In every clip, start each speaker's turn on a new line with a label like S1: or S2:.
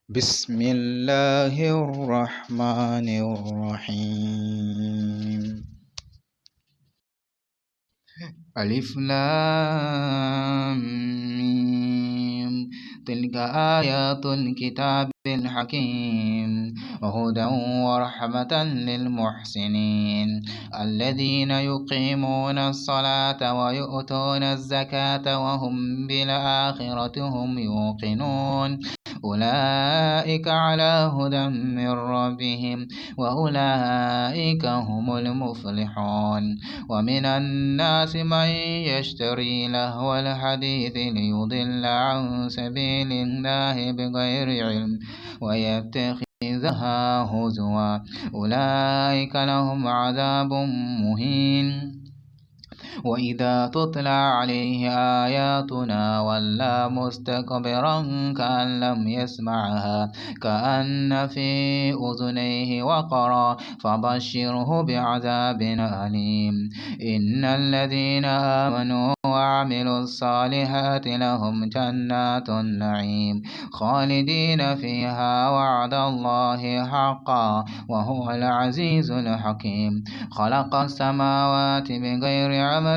S1: بسم الله الرحمن الرحيم. ألف لام ميم. تلك آيات الكتاب الحكيم وهدى ورحمة للمحسنين الذين يقيمون الصلاة ويؤتون الزكاة وهم بالآخرة هم يوقنون أولئك على هدى من ربهم وأولئك هم المفلحون. ومن الناس من يشتري لهو الحديث ليضل عن سبيل الله بغير علم ويتخذها هزوا أولئك لهم عذاب مهين. وإذا تتلى عليه آياتنا ولى مستكبرا كأن لم يسمعها كأن في أذنيه وقرا فبشره بعذاب أليم. إن الذين آمنوا وعملوا الصالحات لهم جنات النعيم خالدين فيها وعد الله حقا وهو العزيز الحكيم. خلق السماوات بغير عمد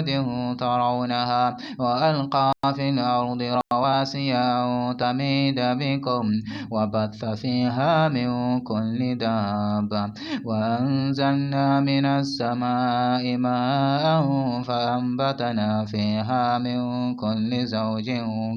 S1: ترونها وألقى في الأرض رواسي أن تميد بكم وبث فيها من كل دابة وأنزلنا من السماء ماء فأنبتنا فيها من كل زوج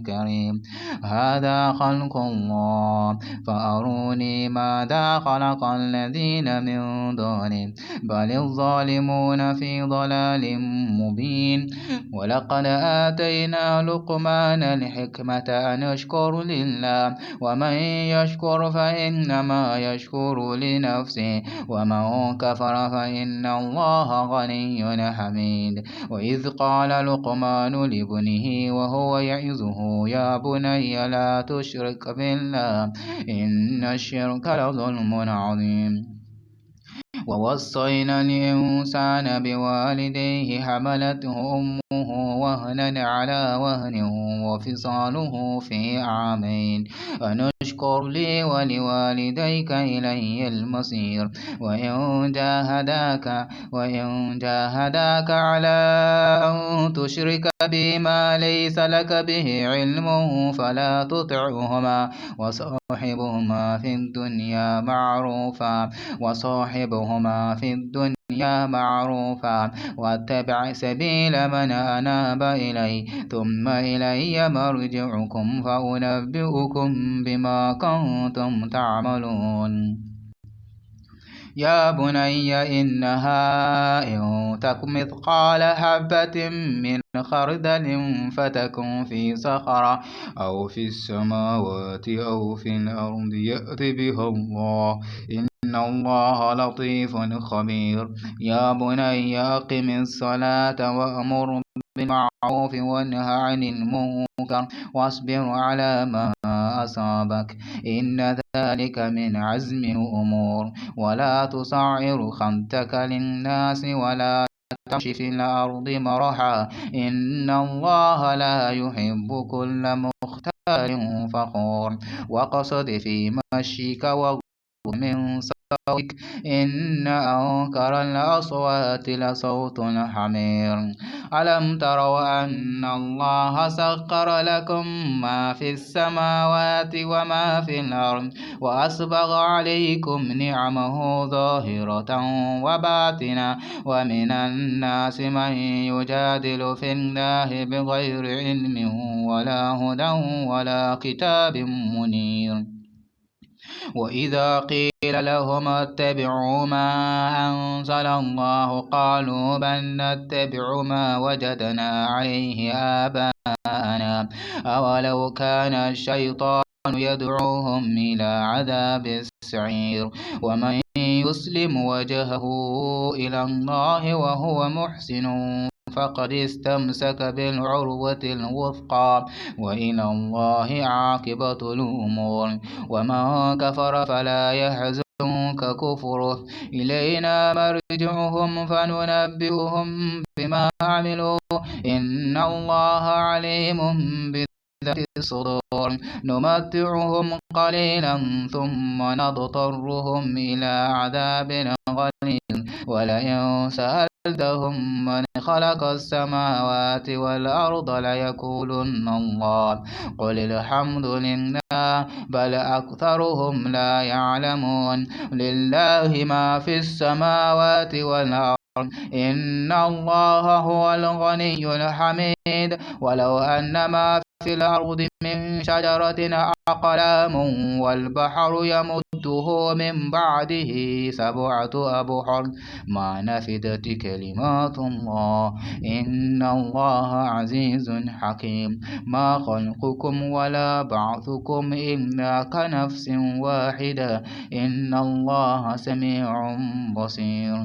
S1: كريم. هذا خلق الله فأروني ماذا خلق الذين من دونه بل الظالمون في ضلال مبين. ولقد آتينا لقمان الحكمة أن يشكر لله ومن يشكر فإنما يشكر لنفسه ومن كفر فإن الله غني حميد. وإذ قال لقمان لابنه وهو يعظه يا بني لا تشرك بالله إن الشرك لظلم عظيم. ووصينا الإنسان بوالديه حملته أمه وهنا على وهن وفصاله في عامين أن اشكر لي ولوالديك إلي المصير. وإن جاهداك على أن تشرك بي ما ليس لك به علم فلا تطعهما وصاحبهما في الدنيا معروفا واتبع سبيل من أناب إلي ثم إلي مرجعكم فأنبئكم بما كنتم تعملون. يا بني إنها إن تك مثقال حبة من خردل فتكن في صخرة أو في السماوات أو في الأرض يأت بها الله إن الله لطيف خبير. يا بني أقم الصلاة وأمر بالمعروف وانه عن المنكر واصبر على ما أصابك إن ذلك من عزم الأمور. ولا تصعر خدك للناس ولا تمش في الأرض مرحا إن الله لا يحب كل مختال فخور. واقصد في مشيك واغض من صوتك إن أنكر الأصوات لصوت الحمير. ألم تروا أن الله سخر لكم ما في السماوات وما في الأرض وأسبغ عليكم نعمه ظاهرة وباطنة ومن الناس من يجادل في الله بغير علم ولا هدى ولا كتاب منير. وإذا قيل لهم اتبعوا ما أنزل الله قالوا بل نتبع ما وجدنا عليه آباءنا أولو كان الشيطان يدعوهم إلى عذاب السعير. ومن يسلم وجهه إلى الله وهو محسن فقد استمسك بالعروة الوثقى وإلى الله عاقبة الأمور. ومن كفر فلا يحزنك كفره إلينا مرجعهم فننبئهم بما عملوا إن الله عليم بذات ذات الصدور نمتعهم قليلا ثم نضطرهم إلى عذاب غليظ ولئن سألتهم من خلق السماوات والأرض ليقولن الله قل الحمد لله بل أكثرهم لا يعلمون لله ما في السماوات والأرض إن الله هو الغني الحميد ولو أن ما في الأرض من شجرة أقلام والبحر يمده من بعده 7 أبحر ما نفدت كلمات الله إن الله عزيز حكيم ما خلقكم ولا بعثكم إلا كنفس واحدة إن الله سميع بصير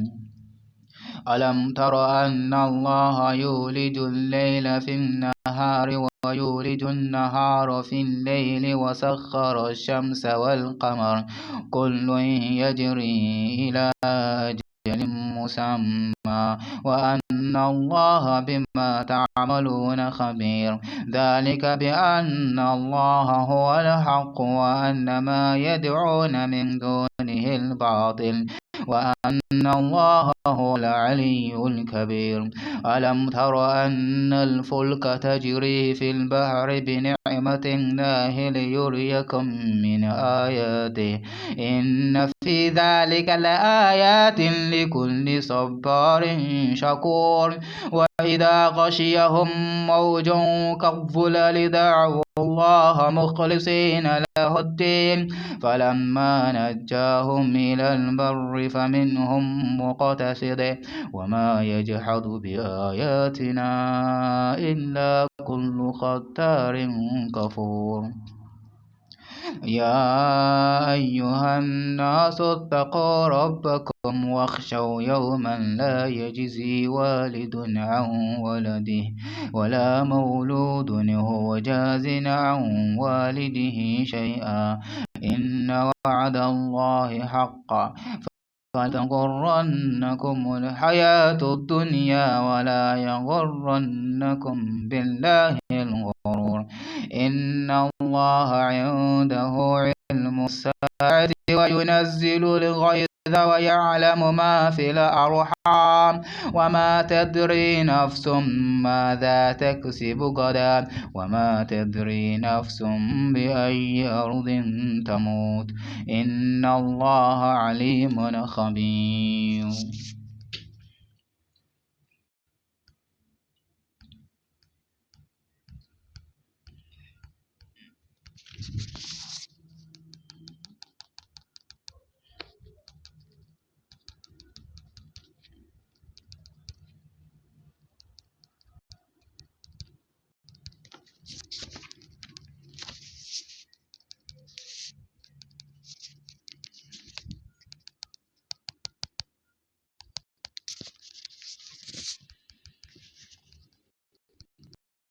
S1: ألم تر أن الله يولج الليل في النهار ويولج النهار في الليل وسخر الشمس والقمر كل يجري إلى أجل مسمى وأن الله بما تعملون خبير ذلك بأن الله هو الحق وأن ما يدعون من دونه الباطل وأن الله هو العلي الكبير ألم تر أن الفلك تجري في البحر بنعمة الله ليريكم من آياته إن في ذلك لآيات لكل صبار شكور وإذا غشيهم موج كالظلل دعوا الله مخلصين له الدين فلما نجاهم إلى البر فمنهم مقتصد وما يجحد بآياتنا إلا كل ختار كفور يا أيها الناس اتقوا ربكم واخشوا يوما لا يجزي والد عن ولده ولا مولود هو جاز عن والده شيئا إن وعد الله حق فتغرنكم الحياة الدنيا ولا يغرنكم بالله الغرور إن الله عنده علم الساعة وينزل الغيث ويعلم ما في الأرحام وما تدري نفس ماذا تكسب غدا وما تدري نفس بأي أرض تموت إن الله عليم خبير